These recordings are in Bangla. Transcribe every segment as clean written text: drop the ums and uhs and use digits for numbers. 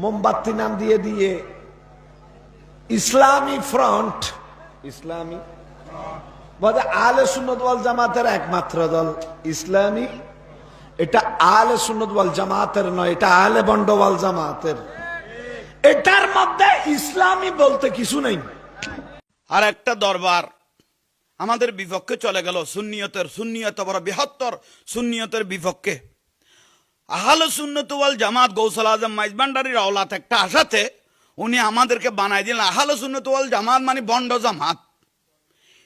মোমবাতি নাম দিয়ে দিয়ে ইসলামী ফ্রন্ট, ইসলামী বলে আহলে সুন্নাত ওয়াল জামাতের একমাত্র দল ইসলামী। এটা আহলে সুন্নাত ওয়াল জামাতের নয়, এটা আহলে বন্ড ওয়াল জামাতের। এটার মধ্যে ইসলামী বলতে কিছু নেই। আর একটা দরবার আমাদের বিপক্ষে চলে গেল, সুন্নিয়ত বড় বৃহত্তর সুন্নিয়তের বিপক্ষে। আহলে সুন্নাত ওয়াল জামাত গৌসুল আজম মাইজভান্ডারীর আওলাদ একটা আশাতে উনি আমাদেরকে বানাই দিলেন আহলে সুন্নাত ওয়াল জামাত মানে বন্ড জামাত।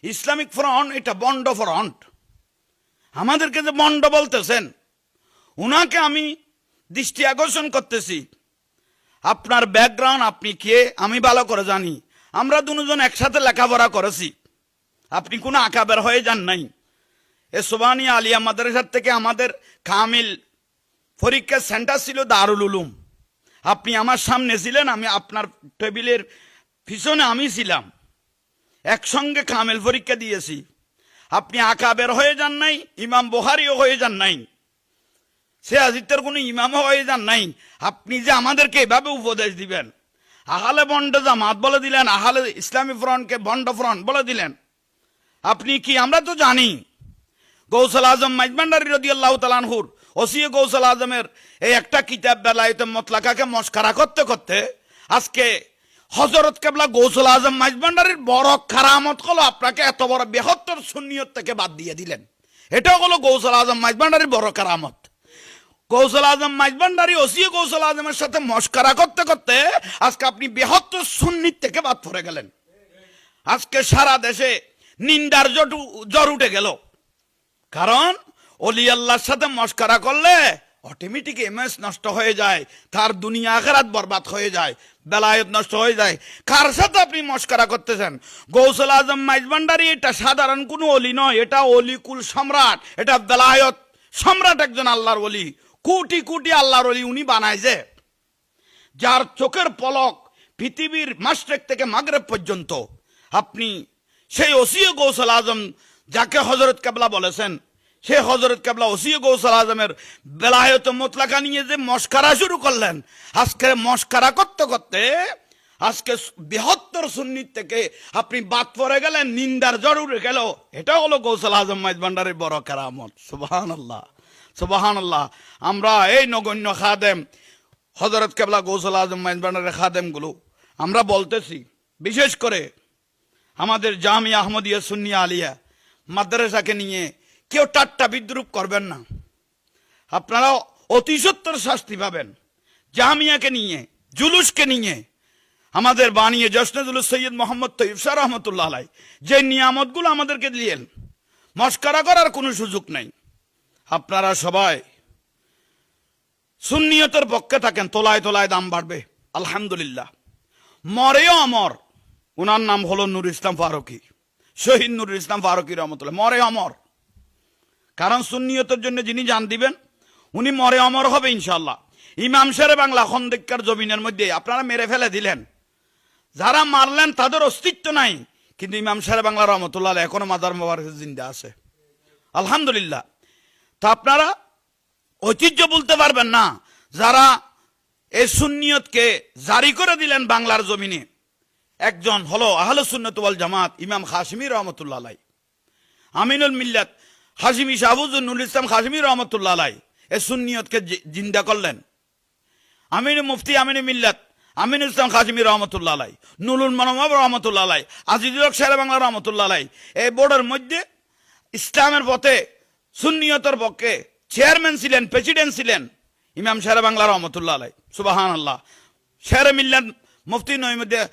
ইসলামিক ফ্রন্ট এটা বন্ড ফ্রন্ট। আমাদেরকে যে বন্ড বলতেছেন, উনাকে আমি দৃষ্টি আকর্ষণ করতেছি। আপনার ব্যাকগ্রাউন্ড, আপনি কে আমি ভালো করে জানি। আমরা দুজন একসাথে লেখাপড়া করেছি। আপনি কোনো আকাবের হয়ে যান নাই। এ সোবানিয়া আলিয়া মাদ্রাসার থেকে আমাদের কামিল পরীক্ষার সেন্টার ছিল দারুল উলুম। আপনি আমার সামনে ছিলেন, আমি আপনার টেবিলের পিছনে আমি ছিলাম, একসঙ্গে কামিল পরীক্ষা দিয়েছি। আপনি আকাবের হয়ে যান নাই, ইমাম বুখারীও হয়ে যান নাই, সে আজিতের কোনো ইমামও হয়ে যান নাই। আপনি যে আমাদেরকে এভাবে উপদেশ দিবেন, আহলে বন্ড জামাত বলে দিলেন, আহলে ইসলামী ফ্রন্টকে বন্ড ফ্রন্ট বলে দিলেন। আপনি কি? আমরা তো জানি গৌসুল আজম মাইজভান্ডারী রাদিয়াল্লাহু তাআলা আনহুর ওসিয়ে গৌসুল আজমের এই একটা কিতাব বেলায়েতে মুতলাকাকে মস্করা করতে করতে আজকে হযরত কেবলা গৌসুল আজম মাইজভান্ডারীর বড় কারামত হলো আপনাকে এত বড় বৃহত্তর সুন্নিয়ত থেকে বাদ দিয়ে দিলেন। এটাও হলো গৌসুল আজম মাইজভান্ডারীর বড় কারামত। গৌসুল আজম মাইজভান্ডারী ওসিয়ে গৌসুল আজমের সাথে মস্করা করতে করতে আজকে আপনি বৃহত্তর সুন্নিত থেকে বাদ পড়ে গেলেন। আজকে সারা দেশে নিন্দার জ্বর উঠে গেল। কারণ ওলি আল্লাহর সাথে মস্করা করলে অটোমেটিক ইমেজ নষ্ট হয়ে যায়, তার দুনিয়া আখিরাত বরবাদ হয়ে যায়, বেলায়েত নষ্ট হয়ে যায়। কার সাথে আপনি মস্করা করতেছেন? গৌসুল আজম মাইজভান্ডারী এটা সাধারণ কোনো অলি নয়, এটা অলিকুল সম্রাট, এটা বেলায়েত সম্রাট, একজন আল্লাহর ওলি, কোটি কোটি আল্লাহর ওলি উনি বানাইছে, যার চোখের পলক পৃথিবীর মাশরিক থেকে মাগরিব পর্যন্ত। আপনি সেই ওসিয়ে গৌসুল আজম যাকে হযরত কেবলা বলেছেন, সে হযরত কেবলা ওসিয়ে গৌসুল আজমের বেলায়েত মুতলাকা নিয়ে যে মস্করা শুরু করলেন, আজকে মস্করা করতে করতে আজকে বৃহত্তর সুন্নিত থেকে আপনি বাদ পড়ে গেলেন, নিন্দার জ্বর উঠে গেল। এটা হলো গৌসুল আজম মাইজভান্ডারীর বড় কারামত। সুবহানাল্লাহ, সুবহানাল্লাহ। আমরা এই নগণ্য খাদেম হযরত কেবলা গৌসুল আজম মাইজভান্ডারীর খাদেমগুলো আমরা বলতেছি, বিশেষ করে আমাদের জামিয়া আহমদিয়া সুন্নিয়া আলিয়া মাদ্রাসাকে নিয়ে কেউ ঠাট্টা বিদ্রুপ করবেন না। আপনারা অতি সত্বর শাস্তি পাবেন। জামিয়াকে নিয়ে, জুলুসকে নিয়ে আমাদের বানিয়ে জশ্নে জুলুস সৈয়দ মোহাম্মদ তৈয়ব শাহ রহমতুল্লাহ আলাই যে নিয়ামতগুলো আমাদেরকে দিলেন, মস্করা করার কোনো সুযোগ নেই। আপনারা সবাই সুন্নিয়তের পক্ষে থাকেন, তোলায় তোলায় দাম বাড়বে আলহামদুলিল্লাহ। মরেও অমর, ওনার নাম হলো নূর ইসলাম ফারুকী, শহীদ নূর ইসলাম ফারুকী রহমতুল্লাহ। মরে অমর, কারণ সুন্নিয়তের জন্য যিনি জান দিবেন উনি মরে অমর হবে ইনশাল্লাহ। ইমাম শেরে বাংলা খন্দকার জমিনের মধ্যে আপনারা মেরে ফেলে দিলেন, যারা মারলেন তাদের অস্তিত্ব নাই, কিন্তু ইমাম শেরে বাংলা রহমতুল্লাহ এখনো মাদার মোবারক জিন্দা আছে আলহামদুলিল্লাহ। তা আপনারা ঐতিহ্য বলতে পারবেন না, যারা এই সুন্নিয়তকে জারি করে দিলেন বাংলার জমিনে। একজন হলো আহলে সুন্নাত ওয়াল জামাত ইমাম খাশিমি রহমতুল্লাহ আলাই, আমিনুল মিল্লাত হাশিমি শাহবুজুর নুরুল ইসলাম খাশিমি রহমতুল্লাহ আলাই এই সুন্নিয়তকে জিন্দা করলেন। আমিনুল মুফতি আমিনুল মিল্লাত আমিনুল ইসলাম খাশিমি রহমতুল্লাহ আলাই, নুরুল মানব রহমতুল্লাহ আলাই, আজিজুল হক শেরে বাংলা রহমতুল্লাহ আলাই এই বোর্ডের মধ্যে ইসলামের পথে সুন্নিয়তের পক্ষে চেয়ারম্যান ছিলেন, প্রেসিডেন্ট ছিলেন ইমাম শেরে বাংলা রহমতুল্লাহ আলাই। সুবহানাল্লাহ। শেরে মিল্লাত মুফতি নইমুদ্দিন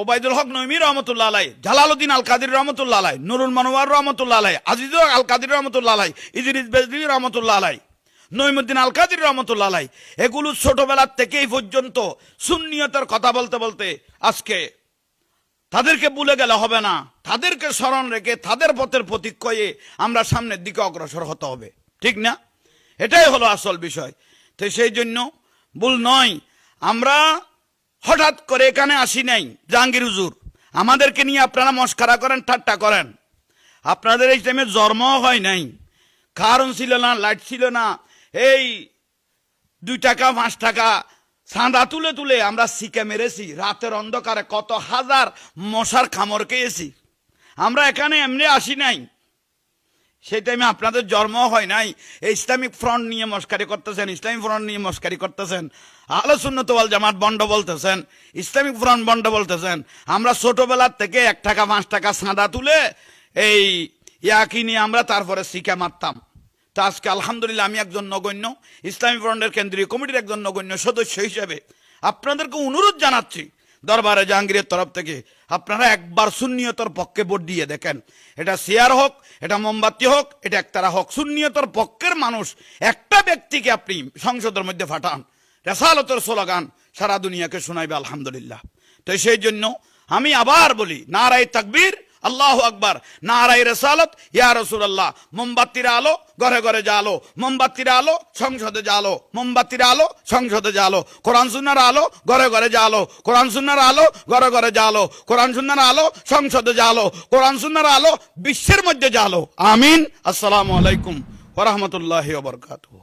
ওবায়দুল হক নইমি রহমতুল্লাহ আলাই, জালালউদ্দিন আল কাদির রহমতুল্লাহ আলাই, নুরুল মানওয়ার রহমতুল্লাহ আলাই, আজিজুল আল কাদির রহমতুল্লাহ আলাই, ইদ্রিস বেজলি রহমতুল্লাহ আলাই, নইমুদ্দিন আল কাদির রহমতুল্লাহ আলাই, এগুলো ছোটবেলার থেকে এই পর্যন্ত সুন্নিয়তের কথা বলতে বলতে আজকে তাদেরকে ভুলে গেলে হবে না, তাদেরকে স্মরণ রেখে তাদের পথের প্রতীক্ষয়ে আমরা সামনের দিকে অগ্রসর হতে হবে, ঠিক না? এটাই হলো আসল বিষয়। তো সেই জন্য ভুল নয়, আমরা হঠাৎ করে এখানে আসি নাই। জাহাঙ্গীর হুজুর আমাদেরকে নিয়ে আপনারা মস্করা করেন, ঠাট্টা করেন, আপনাদের এই টাইমে জন্ম হয় নাই, কারণ ছিল না, লাইট ছিল না, এই 2 টাকা 5 টাকা চাঁদা তুলে তুলে আমরা শিকে মেরেছি, রাতের অন্ধকারে কত হাজার মশার কামড় খেয়েছি। আমরা এখানে এমনি আসি নাই, সেই টাইমে আপনাদের জন্ম হয় নাই। এই ইসলামিক ফ্রন্ট নিয়ে মস্কারি করতেছেন, ইসলামিক ফ্রন্ট নিয়ে মস্কারি করতেছেন, আহলে সুন্নাত ওয়াল জামাত বন্ড বলতেছেন, ইসলামিক ফ্রন্ট বন্ড বলতেছেন। আমরা ছোটবেলার থেকে 1 টাকা 5 টাকা চাঁদা তুলে এই ইয়াকি নিয়ে আমরা তারপরে শিখে মারতাম। তা আজকে আলহামদুলিল্লাহ আমি একজন নগণ্য ইসলামী ফ্রন্টের কেন্দ্রীয় কমিটির একজন নগণ্য সদস্য হিসেবে আপনাদেরকে অনুরোধ জানাচ্ছি, দরবারে জাহাঙ্গীরের তরফ থেকে আপনারা একবার সুন্নিয়তর পক্ষে ভোট দিয়ে দেখেন। এটা শেয়ার হোক, এটা মোমবাতি হোক, এটা একতারা হোক, সুন্নিয়তর পক্ষের মানুষ একটা ব্যক্তিকে আপনি সংসদের মধ্যে ফাটান, রেসালতের স্লোগান সারা দুনিয়াকে শোনাইবে আলহামদুলিল্লাহ। তো সেই জন্য আমি আবার বলি, নারায়ে তাকবীর, আল্লাহু আকবার, নারায়ে রিসালাত, ইয়া রাসূলুল্লাহ। মোমবাতির আলো ঘরে ঘরে জ্বালো, মোমবাতির আলো সংসদে জ্বালো, মোমবাতির আলো সংসদে জ্বালো, কোরআন সুন্নাহর আলো ঘরে ঘরে জ্বালো, কোরআন সুন্নাহর আলো ঘরে ঘরে জ্বালো, কোরআন সুন্নাহর আলো সংসদে জ্বালো, কোরআন সুন্নাহর আলো বিশ্বের মধ্যে জ্বালো। আমিন। আসসালামু আলাইকুম ওয়া রাহমাতুল্লাহি ওয়া বারাকাতুহু।